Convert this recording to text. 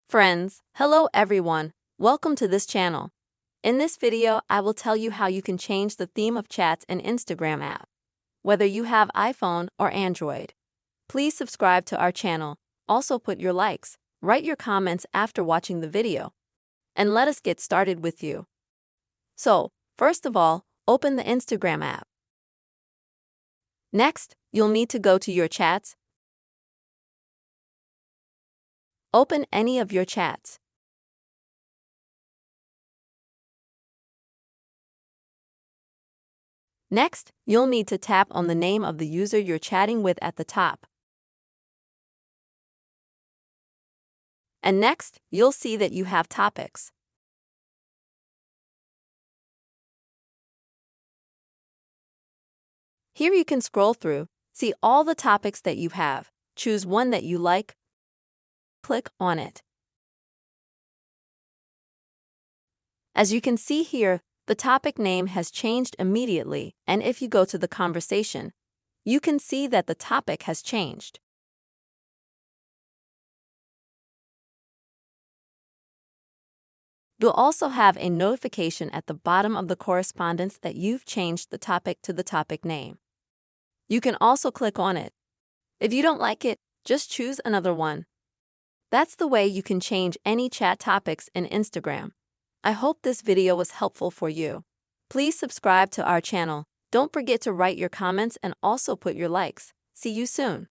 Friends, hello everyone. Welcome to this channel. In this video, I will tell you how you can change the theme of chats in Instagram app, whether you have iPhone or Android. Please subscribe to our channel. Also put your likes, write your comments after watching the video, and let us get started with you. So, first of all, open the Instagram app. Next, you'll need to go to your chats. Open any of your chats. Next, you'll need to tap on the name of the user you're chatting with at the top. And next, you'll see that you have topics. Here you can scroll through, see all the topics that you have, choose one that you like, click on it. As you can see here, the topic name has changed immediately, and if you go to the conversation, you can see that the topic has changed. You'll also have a notification at the bottom of the correspondence that you've changed the topic to the topic name. You can also click on it. If you don't like it, just choose another one. That's the way you can change any chat topics in Instagram. I hope this video was helpful for you. Please subscribe to our channel. Don't forget to write your comments and also put your likes. See you soon.